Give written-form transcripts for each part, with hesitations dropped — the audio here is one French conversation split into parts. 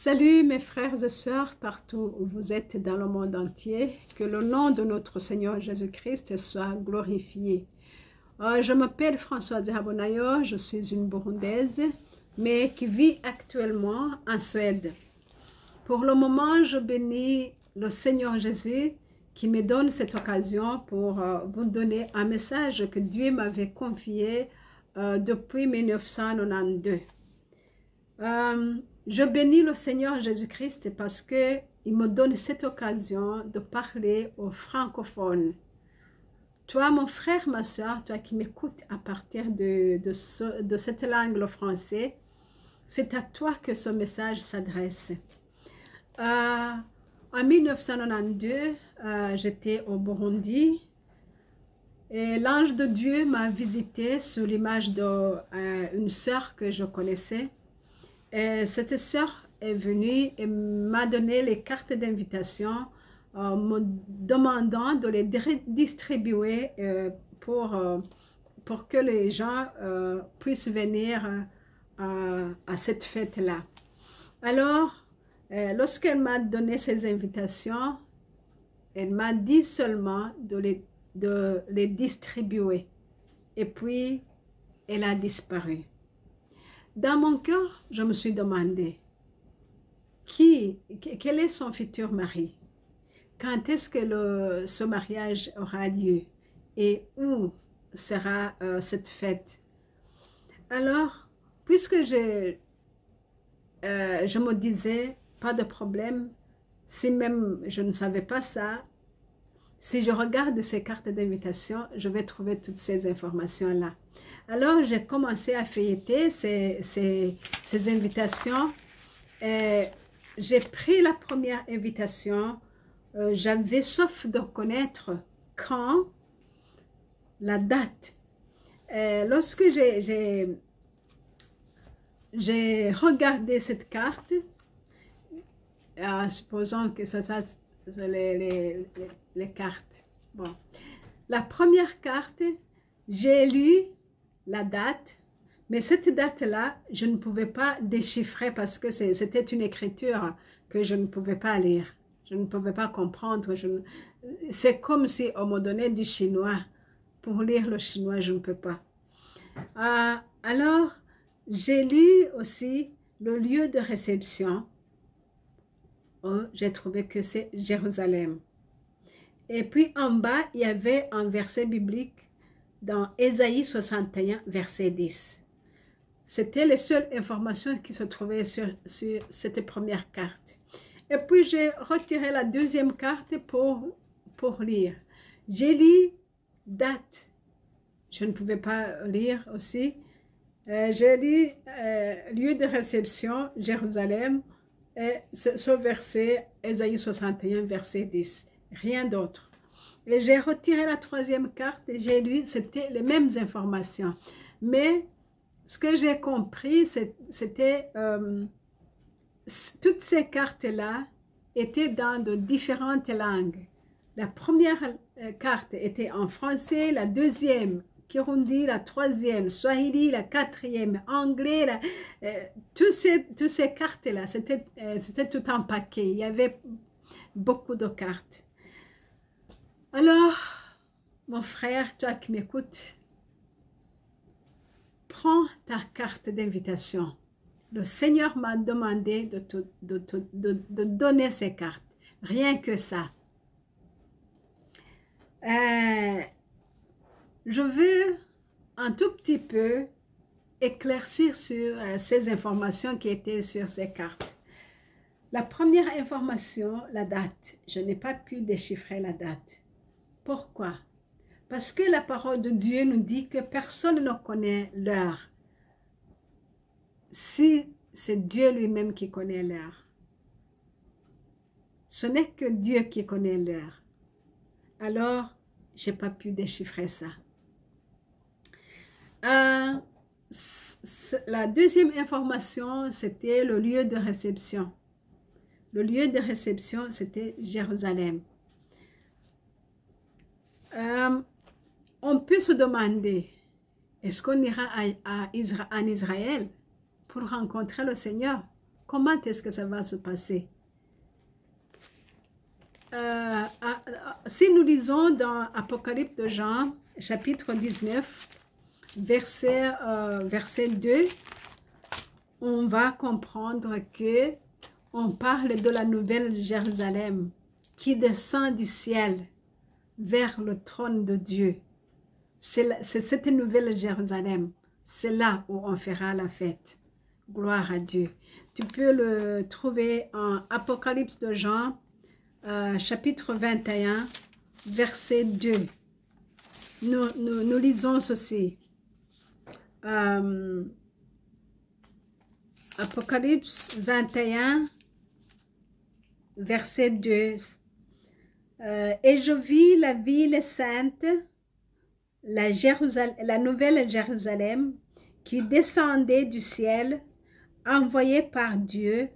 Salut mes frères et sœurs partout où vous êtes dans le monde entier, que le nom de notre Seigneur Jésus-Christ soit glorifié. Je m'appelle Françoise Habonayo, je suis une Burundaise, mais qui vit actuellement en Suède. Pour le moment, je bénis le Seigneur Jésus qui me donne cette occasion pour vous donner un message que Dieu m'avait confié depuis 1992. Je bénis le Seigneur Jésus-Christ parce qu'il me donne cette occasion de parler aux francophones. Toi, mon frère, ma soeur, toi qui m'écoutes à partir de cette langue, le français, c'est à toi que ce message s'adresse. En 1992, j'étais au Burundi et l'ange de Dieu m'a visité sous l'image d'une sœur que je connaissais. Et cette sœur est venue et m'a donné les cartes d'invitation me demandant de les distribuer pour que les gens puissent venir à cette fête-là. Alors, lorsqu'elle m'a donné ces invitations, elle m'a dit seulement de les distribuer. Et puis, elle a disparu. Dans mon cœur, je me suis demandé, quel est son futur mari? Quand est-ce que ce mariage aura lieu? Et où sera cette fête? Alors, puisque je me disais, pas de problème, si même je ne savais pas ça, si je regarde ces cartes d'invitation, je vais trouver toutes ces informations-là. Alors, j'ai commencé à feuilleter ces invitations. J'ai pris la première invitation. J'avais soif de connaître quand, la date. Lorsque j'ai regardé cette carte, supposons que ça les cartes. Bon. La première carte, j'ai lu la date, mais cette date-là, je ne pouvais pas déchiffrer parce que c'était une écriture que je ne pouvais pas lire. Je ne pouvais pas comprendre. C'est comme si on me donnait du chinois. Pour lire le chinois, je ne peux pas. Alors, j'ai lu aussi le lieu de réception. Oh, j'ai trouvé que c'est Jérusalem. Et puis en bas, il y avait un verset biblique dans Ésaïe 61, verset 10. C'était les seules informations qui se trouvaient sur cette première carte. Et puis j'ai retiré la deuxième carte pour lire. J'ai lu date. Je ne pouvais pas lire aussi. J'ai lu lieu de réception, Jérusalem. Et ce verset, Ésaïe 61, verset 10. Rien d'autre. Et j'ai retiré la troisième carte et j'ai lu, c'était les mêmes informations. Mais ce que j'ai compris, c'était toutes ces cartes-là étaient dans de différentes langues. La première carte était en français, la deuxième Kirundi, la troisième Swahili, la quatrième anglais. Toutes ces cartes-là, c'était tout un paquet. Il y avait beaucoup de cartes. Alors, mon frère, toi qui m'écoutes, prends ta carte d'invitation. Le Seigneur m'a demandé de donner ces cartes. Rien que ça. Je veux un tout petit peu éclaircir sur ces informations qui étaient sur ces cartes. La première information, la date. Je n'ai pas pu déchiffrer la date. Pourquoi? Parce que la parole de Dieu nous dit que personne ne connaît l'heure. Si c'est Dieu lui-même qui connaît l'heure. Ce n'est que Dieu qui connaît l'heure. Alors, je n'ai pas pu déchiffrer ça. La deuxième information, c'était le lieu de réception. Le lieu de réception, c'était Jérusalem. On peut se demander, est-ce qu'on ira en Israël pour rencontrer le Seigneur? comment est-ce que ça va se passer? Si nous lisons dans Apocalypse de Jean, chapitre 19, verset 2, on va comprendre que on parle de la nouvelle Jérusalem qui descend du ciel vers le trône de Dieu. C'est cette nouvelle Jérusalem. C'est là où on fera la fête. Gloire à Dieu. Tu peux le trouver en Apocalypse de Jean, chapitre 21, verset 2. Nous lisons ceci. Apocalypse 21, verset 2. Et je vis la ville sainte, la nouvelle Jérusalem, qui descendait du ciel, envoyée par Dieu,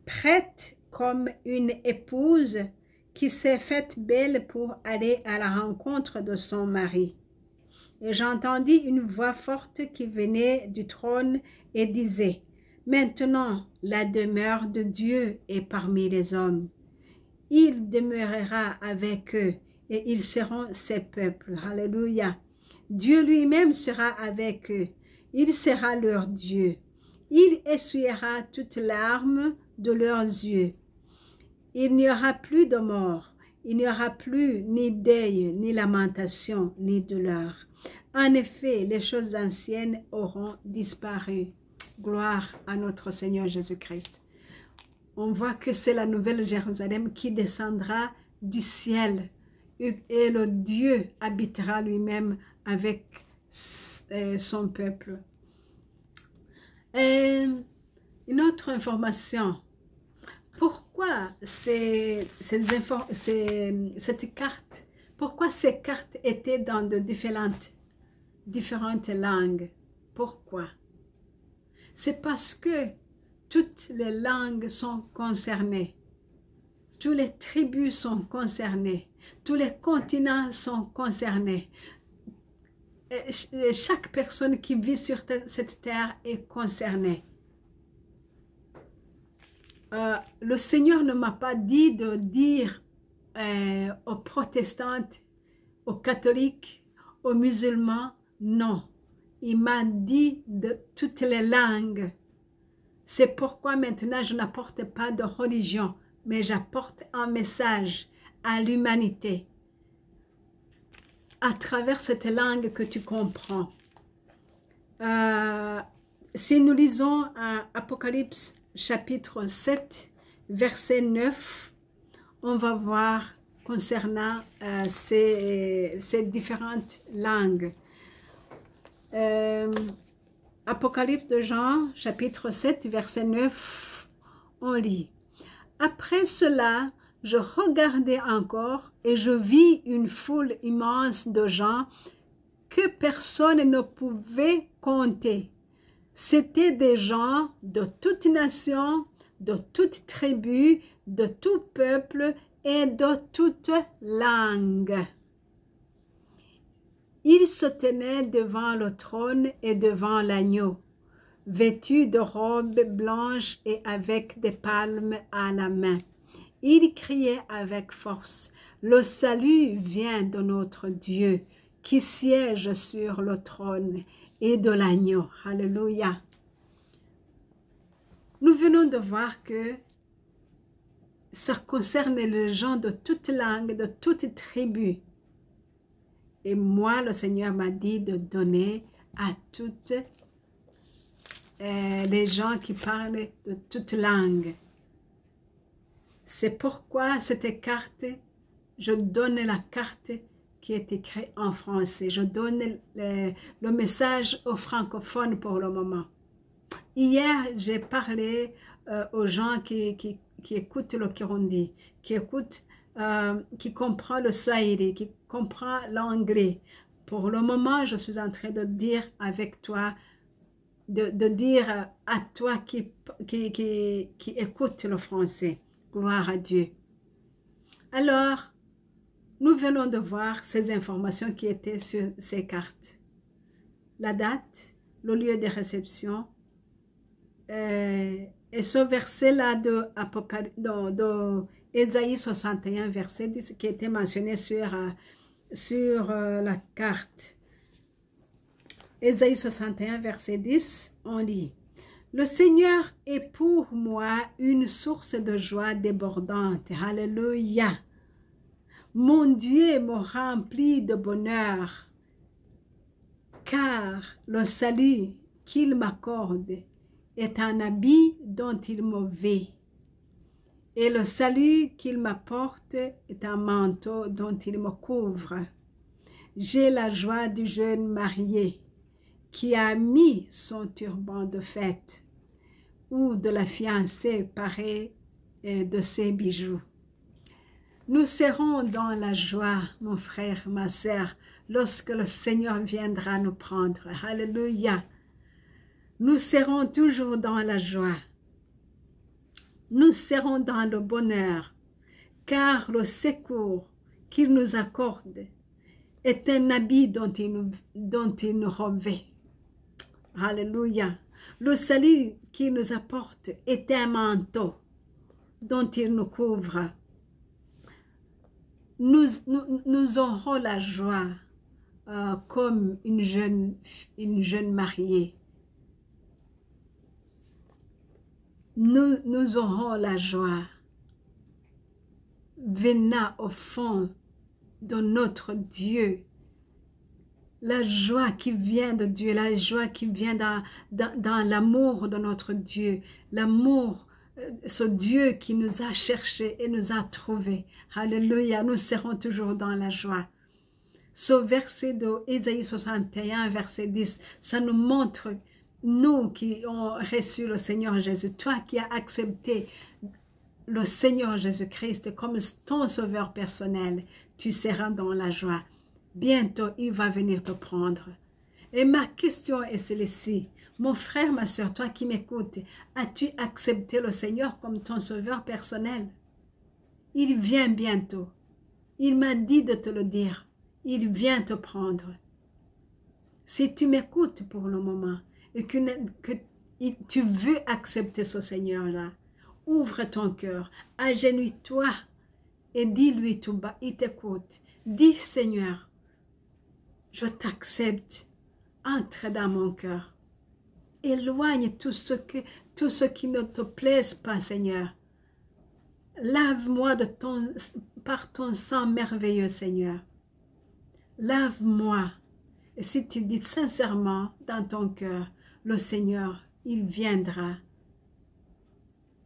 prête comme une épouse qui s'est faite belle pour aller à la rencontre de son mari. Et j'entendis une voix forte qui venait du trône et disait, « Maintenant, la demeure de Dieu est parmi les hommes. Il demeurera avec eux et ils seront ses peuples. » Alléluia. Dieu lui-même sera avec eux. Il sera leur Dieu. Il essuiera toutes larmes de leurs yeux. Il n'y aura plus de mort. Il n'y aura plus ni deuil, ni lamentation, ni douleur. En effet, les choses anciennes auront disparu. Gloire à notre Seigneur Jésus-Christ. On voit que c'est la nouvelle Jérusalem qui descendra du ciel et le Dieu habitera lui-même avec son peuple. Et une autre information. Pourquoi cette carte, pourquoi ces cartes étaient dans de différentes langues? Pourquoi? C'est parce que toutes les langues sont concernées. Toutes les tribus sont concernées. Tous les continents sont concernés. Chaque personne qui vit sur cette terre est concernée. Le Seigneur ne m'a pas dit de dire aux protestantes, aux catholiques, aux musulmans, non. Il m'a dit de toutes les langues. C'est pourquoi maintenant je n'apporte pas de religion, mais j'apporte un message à l'humanité à travers cette langue que tu comprends. Si nous lisons Apocalypse chapitre 7, verset 9, on va voir concernant ces différentes langues. Apocalypse de Jean, chapitre 7, verset 9, on lit. Après cela, je regardai encore et je vis une foule immense de gens que personne ne pouvait compter. C'étaient des gens de toute nation, de toute tribu, de tout peuple et de toute langue. Ils se tenaient devant le trône et devant l'agneau, vêtus de robes blanches et avec des palmes à la main. Ils criaient avec force, « Le salut vient de notre Dieu, qui siège sur le trône et de l'agneau. » Alléluia. Nous venons de voir que ça concerne les gens de toute langue, de toute tribu. Et moi, le Seigneur m'a dit de donner à toutes les gens qui parlent de toute langue. C'est pourquoi cette carte, je donne la carte qui est écrite en français. Je donne le message aux francophones pour le moment. Hier, j'ai parlé aux gens qui écoutent le Kirundi, qui comprennent le Swahili, qui comprennent l'anglais. Pour le moment, je suis en train de dire avec toi, de dire à toi qui écoute le français. Gloire à Dieu. Alors, nous venons de voir ces informations qui étaient sur ces cartes. La date, le lieu de réception, Et ce verset-là de Ésaïe 61, verset 10, qui était mentionné sur la carte. Ésaïe 61, verset 10, on lit: le Seigneur est pour moi une source de joie débordante. Alléluia. Mon Dieu me remplit de bonheur, car le salut qu'il m'accorde est un habit dont il me vêt, et le salut qu'il m'apporte est un manteau dont il me couvre. J'ai la joie du jeune marié qui a mis son turban de fête, ou de la fiancée parée de ses bijoux. Nous serons dans la joie, mon frère, ma sœur, lorsque le Seigneur viendra nous prendre. Alléluia. Nous serons toujours dans la joie. Nous serons dans le bonheur, car le secours qu'il nous accorde est un habit dont il nous revêt. Alléluia. Le salut qu'il nous apporte est un manteau dont il nous couvre. Nous aurons la joie comme une jeune mariée. Nous aurons la joie venant au fond de notre Dieu. La joie qui vient de Dieu, la joie qui vient dans l'amour de notre Dieu, l'amour, ce Dieu qui nous a cherchés et nous a trouvés. Alléluia, nous serons toujours dans la joie. Ce verset de Ésaïe 61, verset 10, ça nous montre, nous qui avons reçu le Seigneur Jésus, toi qui as accepté le Seigneur Jésus-Christ comme ton sauveur personnel, tu seras dans la joie. Bientôt, il va venir te prendre. Et ma question est celle-ci. Mon frère, ma soeur, toi qui m'écoutes, as-tu accepté le Seigneur comme ton sauveur personnel? Il vient bientôt. Il m'a dit de te le dire. Il vient te prendre. Si tu m'écoutes pour le moment et que tu veux accepter ce Seigneur-là, ouvre ton cœur, agenouille-toi et dis-lui tout bas, il t'écoute. Dis, Seigneur, je t'accepte, entre dans mon cœur. Éloigne tout ce qui ne te plaise pas, Seigneur. Lave-moi par ton sang merveilleux, Seigneur. Lave-moi. Et si tu dis sincèrement dans ton cœur, le Seigneur, il viendra.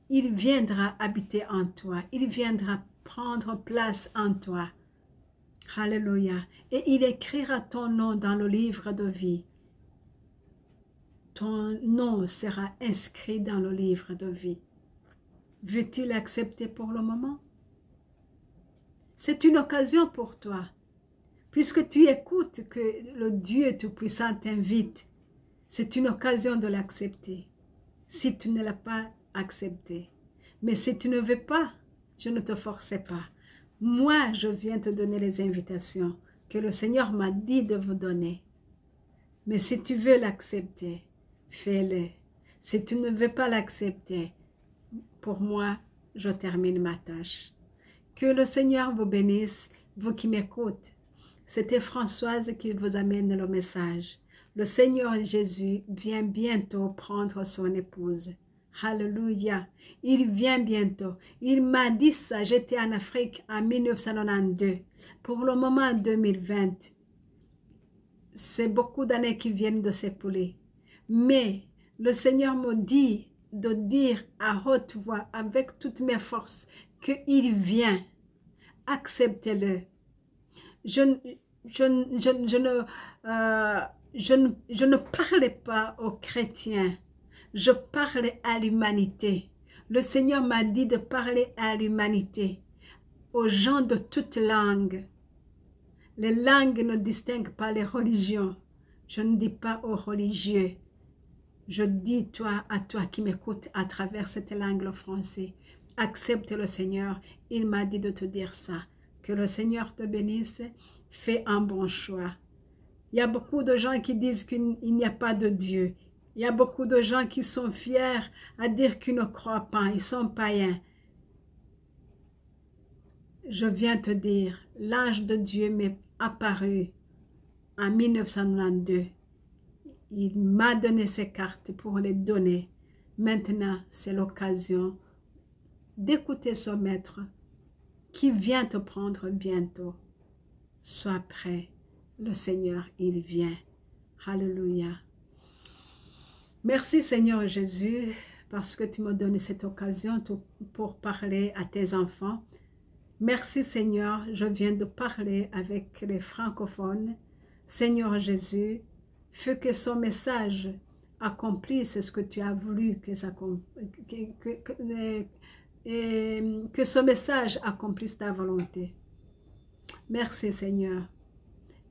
Il viendra habiter en toi. Il viendra prendre place en toi. Alléluia. Et il écrira ton nom dans le livre de vie. Ton nom sera inscrit dans le livre de vie. Veux-tu l'accepter pour le moment? C'est une occasion pour toi. Puisque tu écoutes que le Dieu Tout-Puissant t'invite, c'est une occasion de l'accepter. Si tu ne l'as pas accepté. Mais si tu ne veux pas, je ne te force pas. Moi, je viens te donner les invitations que le Seigneur m'a dit de vous donner. Mais si tu veux l'accepter, fais-le. Si tu ne veux pas l'accepter, pour moi, je termine ma tâche. Que le Seigneur vous bénisse, vous qui m'écoutez. C'était Françoise qui vous amène le message. Le Seigneur Jésus vient bientôt prendre son épouse. Alléluia. Il vient bientôt. Il m'a dit ça. J'étais en Afrique en 1992. Pour le moment 2020, c'est beaucoup d'années qui viennent de s'écouler. Mais le Seigneur me dit de dire à haute voix, avec toutes mes forces, qu'il vient. Acceptez-le. Je ne parlais pas aux chrétiens. Je parlais à l'humanité. Le Seigneur m'a dit de parler à l'humanité, aux gens de toutes langues. Les langues ne distinguent pas les religions. Je ne dis pas aux religieux. Je dis à toi qui m'écoutes à travers cette langue, le français, accepte le Seigneur. Il m'a dit de te dire ça. Que le Seigneur te bénisse. Fais un bon choix. Il y a beaucoup de gens qui disent qu'il n'y a pas de Dieu. Il y a beaucoup de gens qui sont fiers à dire qu'ils ne croient pas, ils sont païens. Je viens te dire, l'ange de Dieu m'est apparu en 1992. Il m'a donné ces cartes pour les donner. Maintenant, c'est l'occasion d'écouter son maître qui vient te prendre bientôt. Sois prêt. Le Seigneur, il vient. Alléluia. Merci Seigneur Jésus, parce que tu m'as donné cette occasion pour parler à tes enfants. Merci Seigneur, je viens de parler avec les francophones. Seigneur Jésus, fais que son message accomplisse ce que tu as voulu que ce message accomplisse ta volonté. Merci Seigneur.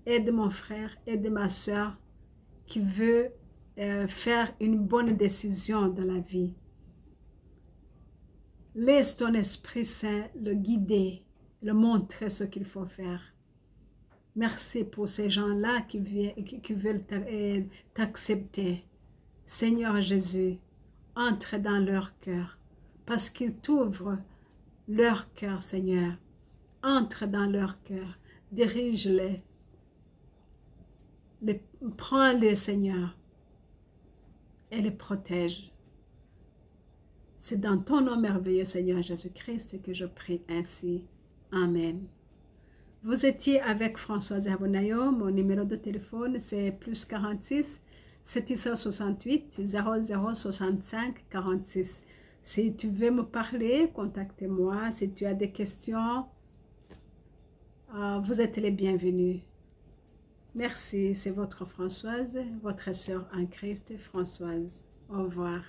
Aide mon frère, aide ma soeur qui veut faire une bonne décision dans la vie. Laisse ton Esprit Saint le guider, le montrer ce qu'il faut faire. Merci pour ces gens-là qui veulent t'accepter. Seigneur Jésus, entre dans leur cœur, parce qu'ils t'ouvrent leur cœur, Seigneur. Entre dans leur cœur, dirige-les, prends-les, Seigneur, et les protège. C'est dans ton nom merveilleux, Seigneur Jésus-Christ, que je prie ainsi. Amen. Vous étiez avec Françoise Abonayo. Mon numéro de téléphone, c'est +46 768 0065 46. Si tu veux me parler, contactez-moi. Si tu as des questions, vous êtes les bienvenus. Merci, c'est votre Françoise, votre sœur en Christ, Françoise. Au revoir.